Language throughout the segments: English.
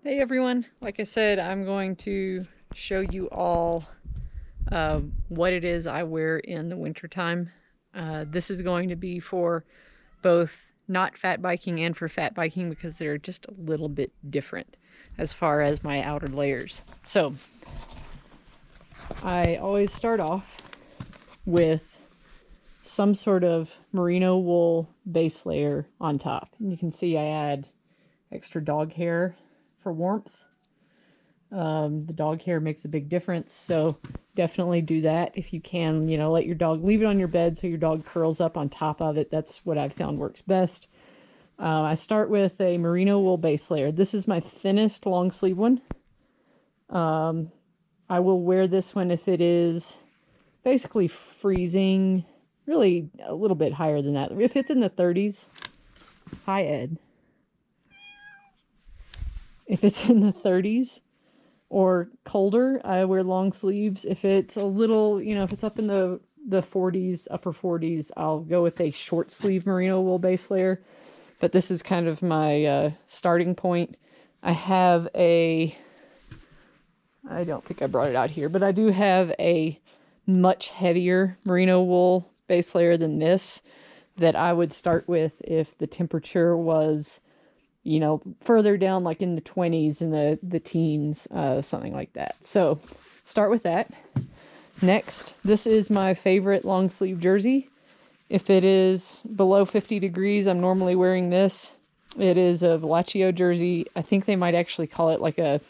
Hey everyone, like I said, I'm going to show you all what it is I wear in the wintertime. This is going to be for both not fat biking and for fat biking because they're just a little bit different as far as my outer layers. So I always start off with some sort of merino wool base layer on top. And you can see I add extra dog hair for warmth. The dog hair makes a big difference, so definitely do that if you can. Let your dog, leave it on your bed so your dog curls up on top of it. That's what I've found works best. I start with a merino wool base layer. This is my thinnest long sleeve one. I will wear this one if it is basically freezing, really a little bit higher than that. If it's in the 30s, hi Ed. If it's in the 30s, or colder, I wear long sleeves. If it's a little, if it's up in the 40s, upper 40s, I'll go with a short sleeve merino wool base layer. But this is kind of my starting point. I have I don't think I brought it out here, but I do have a much heavier merino wool base layer than this that I would start with if the temperature was further down, like in the 20s and the teens, something like that. So start with that. Next, this is my favorite long sleeve jersey. If it is below 50 degrees, I'm normally wearing this. It is a Velaccio jersey. I think they might actually call it like a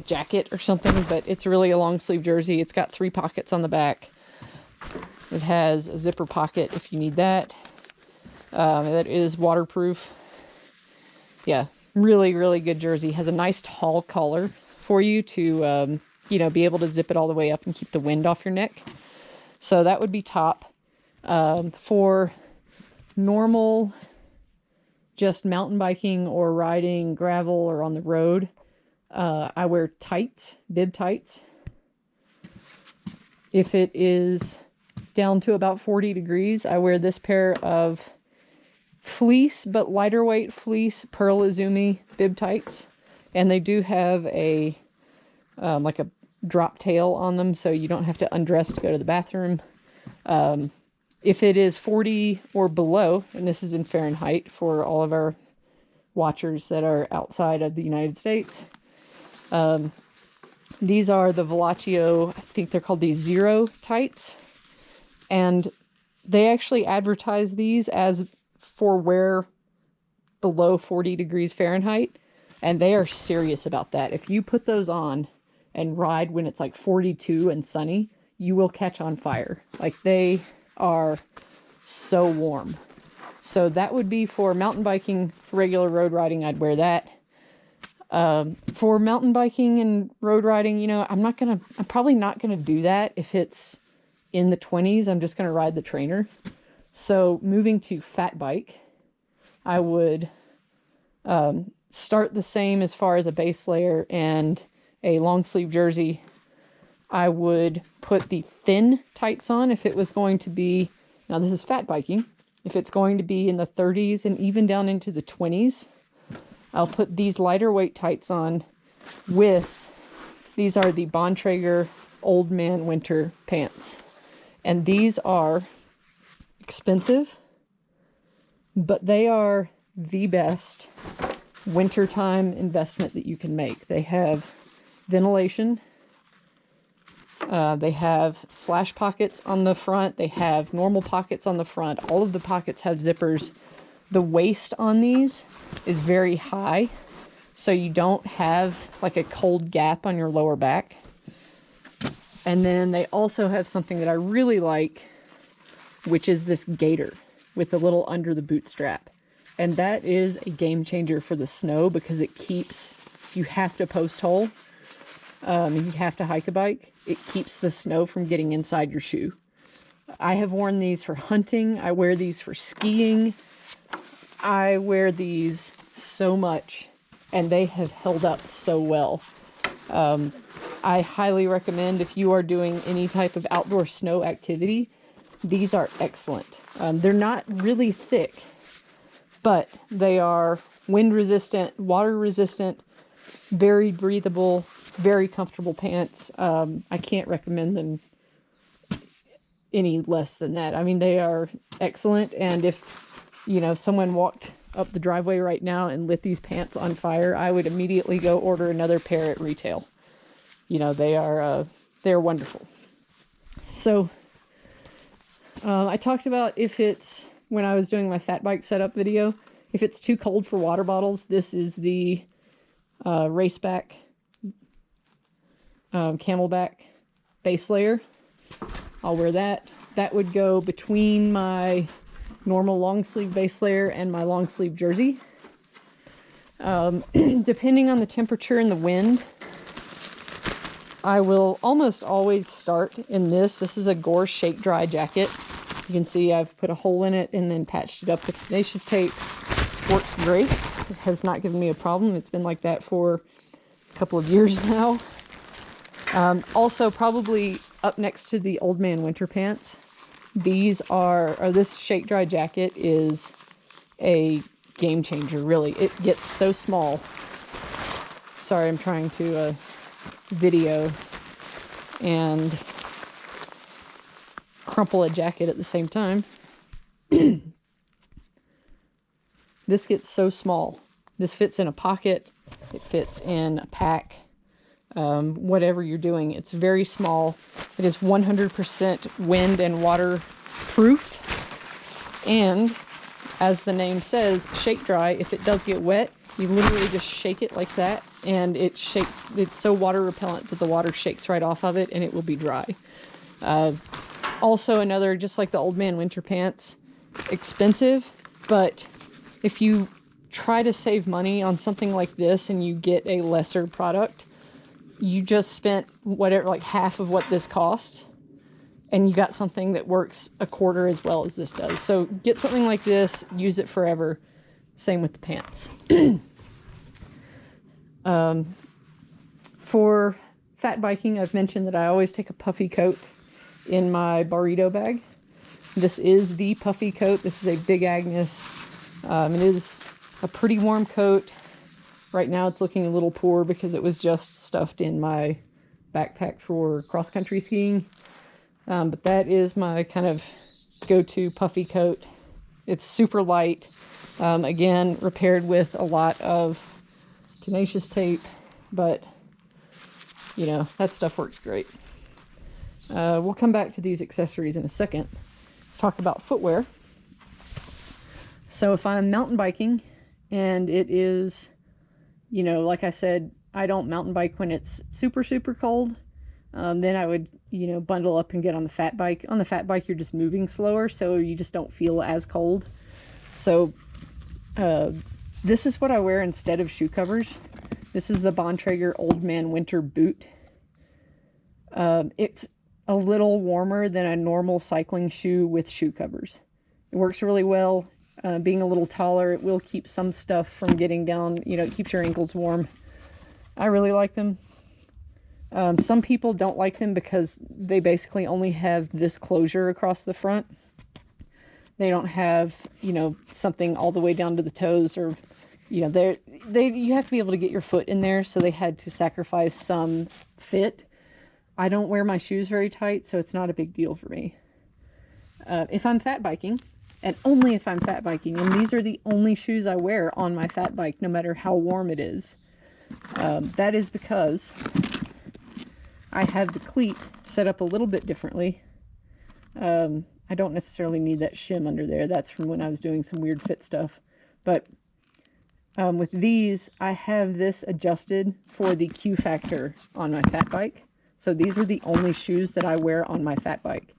jacket or something, but it's really a long sleeve jersey. It's got 3 pockets on the back. It has a zipper pocket if you need that. That is waterproof. Yeah, really, really good jersey. Has a nice tall collar for you to, be able to zip it all the way up and keep the wind off your neck. So that would be top. For normal, just mountain biking or riding gravel or on the road, I wear tights, bib tights. If it is down to about 40 degrees, I wear this pair of fleece, but lighter weight fleece Pearl Izumi bib tights, and they do have a like a drop tail on them, so you don't have to undress to go to the bathroom. If it is 40 or below, and this is in Fahrenheit for all of our watchers that are outside of the United States, these are the Velaccio, I think they're called the Zero tights, and they actually advertise these as for wear below 40 degrees Fahrenheit, and they are serious about that. If you put those on and ride when it's like 42 and sunny, you will catch on fire. Like, they are so warm. So that would be for mountain biking. For regular road riding, I'd wear that. For mountain biking and road riding, I'm probably not gonna do that if it's in the 20s. I'm just gonna ride the trainer. So moving to fat bike, I would start the same as far as a base layer and a long sleeve jersey. I would put the thin tights on if it was going to be, now this is fat biking, if it's going to be in the 30s and even down into the 20s, I'll put these lighter weight tights on with, these are the Bontrager Old Man Winter pants. And these are expensive, but they are the best wintertime investment that you can make. They have ventilation. They have slash pockets on the front. They have normal pockets on the front. All of the pockets have zippers. The waist on these is very high, so you don't have like a cold gap on your lower back. And then they also have something that I really like, which is this gaiter with a little under the boot strap. And that is a game changer for the snow because it keeps, you have to post hole, you have to hike a bike, it keeps the snow from getting inside your shoe. I have worn these for hunting. I wear these for skiing. I wear these so much, and they have held up so well. I highly recommend, if you are doing any type of outdoor snow activity, these are excellent. They're not really thick, but they are wind resistant, water resistant, very breathable, very comfortable pants. I can't recommend them any less than that. I mean, they are excellent. And if, you know, someone walked up the driveway right now and lit these pants on fire, I would immediately go order another pair at retail. You know, they're wonderful. So I talked about if it's, when I was doing my fat bike setup video, if it's too cold for water bottles, this is the Raceback Camelback base layer. I'll wear that. That would go between my normal long sleeve base layer and my long sleeve jersey. Depending on the temperature and the wind, I will almost always start in this. This is a Gore Shake Dry jacket. You can see I've put a hole in it and then patched it up with tenacious tape. Works great. It has not given me a problem. It's been like that for a couple of years now. Also, probably up next to the Old Man Winter pants, these are, or this Shake Dry jacket is a game changer, really. It gets so small. Sorry, I'm trying to video and crumple a jacket at the same time. This gets so small. This fits in a pocket. It fits in a pack. Whatever you're doing, it's very small. It is 100% wind and water proof. And as the name says, shake dry. If it does get wet, you literally just shake it like that, and it shakes. It's so water repellent that the water shakes right off of it, and it will be dry. Also another, just like the Old Man Winter pants, expensive, but if you try to save money on something like this and you get a lesser product, you just spent whatever, like half of what this costs, and you got something that works a quarter as well as this does. So get something like this, use it forever. Same with the pants. For fat biking, I've mentioned that I always take a puffy coat in my burrito bag. This is the puffy coat. This is a Big Agnes. It is a pretty warm coat. Right now it's looking a little poor because it was just stuffed in my backpack for cross-country skiing. But that is my kind of go-to puffy coat. It's super light. Again, repaired with a lot of tenacious tape, but you know, that stuff works great. We'll come back to these accessories in a second. Talk about footwear. So if I'm mountain biking and it is, you know, like I said, I don't mountain bike when it's super, super cold. Then I would, you know, bundle up and get on the fat bike. On the fat bike, you're just moving slower, so you just don't feel as cold. So this is what I wear instead of shoe covers. This is the Bontrager Old Man Winter boot. It's a little warmer than a normal cycling shoe with shoe covers. It works really well. Being a little taller, it will keep some stuff from getting down. You know, it keeps your ankles warm. I really like them. Some people don't like them because they basically only have this closure across the front. They don't have, you know, something all the way down to the toes, or, you know, you have to be able to get your foot in there, so they had to sacrifice some fit. I don't wear my shoes very tight, so it's not a big deal for me. If I'm fat biking, and only if I'm fat biking, and these are the only shoes I wear on my fat bike, no matter how warm it is, that is because I have the cleat set up a little bit differently. I don't necessarily need that shim under there. That's from when I was doing some weird fit stuff. But with these, I have this adjusted for the Q factor on my fat bike. So these are the only shoes that I wear on my fat bike.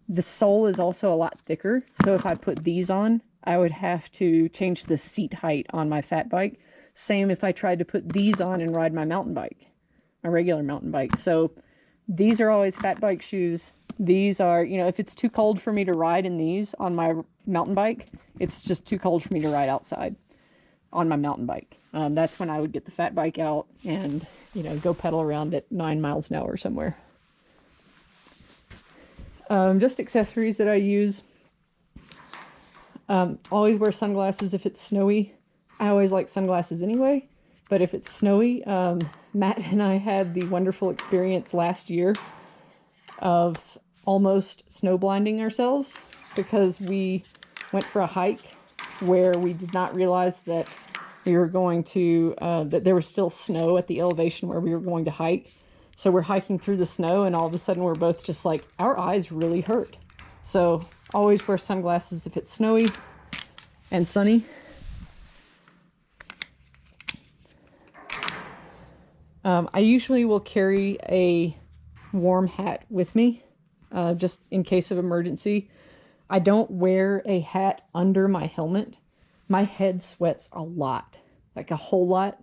The sole is also a lot thicker. So if I put these on, I would have to change the seat height on my fat bike. Same if I tried to put these on and ride my mountain bike, my regular mountain bike. So these are always fat bike shoes. These are, you know, if it's too cold for me to ride in these on my mountain bike, it's just too cold for me to ride outside on my mountain bike. That's when I would get the fat bike out and, you know, go pedal around at 9 miles an hour somewhere. Just accessories that I use. Always wear sunglasses if it's snowy. I always like sunglasses anyway, but if it's snowy, Matt and I had the wonderful experience last year of almost snow blinding ourselves because we went for a hike where we did not realize that we were going to, that there was still snow at the elevation where we were going to hike. So we're hiking through the snow and all of a sudden we're both just like, our eyes really hurt. So always wear sunglasses if it's snowy and sunny. I usually will carry a warm hat with me, just in case of emergency. I don't wear a hat under my helmet. My head sweats a lot, like a whole lot.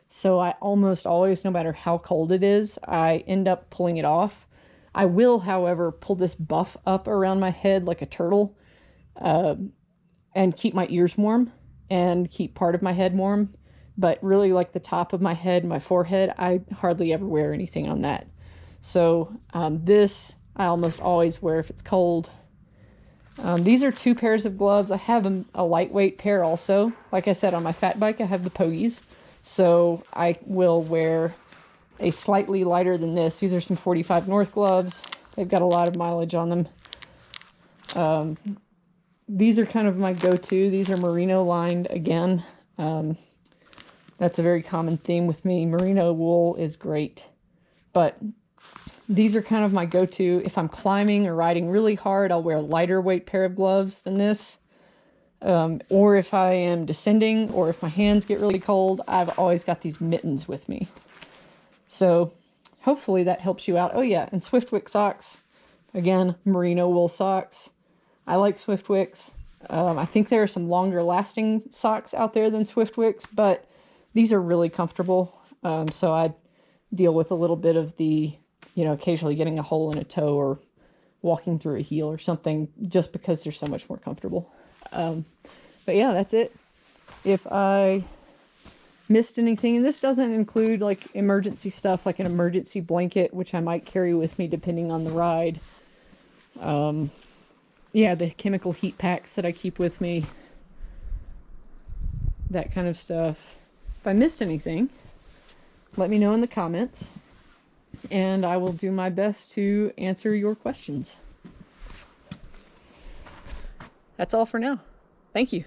So I almost always, no matter how cold it is, I end up pulling it off. I will, however, pull this buff up around my head like a turtle, and keep my ears warm and keep part of my head warm. But really, like the top of my head, my forehead, I hardly ever wear anything on that. So this I almost always wear if it's cold. These are 2 pairs of gloves. I have a lightweight pair also. Like I said, on my fat bike, I have the Pogies. So I will wear a slightly lighter than this. These are some 45 North gloves. They've got a lot of mileage on them. These are kind of my go-to. These are merino lined again. That's a very common theme with me. Merino wool is great. But these are kind of my go-to. If I'm climbing or riding really hard, I'll wear a lighter weight pair of gloves than this. Or if I am descending or if my hands get really cold, I've always got these mittens with me. So hopefully that helps you out. Oh yeah, and Swiftwick socks. Again, merino wool socks. I like Swiftwicks. I think there are some longer lasting socks out there than Swiftwicks, but these are really comfortable. So I deal with a little bit of the, occasionally getting a hole in a toe or walking through a heel or something just because they're so much more comfortable. But yeah, that's it. If I missed anything, and this doesn't include like emergency stuff, like an emergency blanket, which I might carry with me depending on the ride. Yeah, the chemical heat packs that I keep with me, that kind of stuff. If I missed anything, let me know in the comments, and I will do my best to answer your questions. That's all for now. Thank you.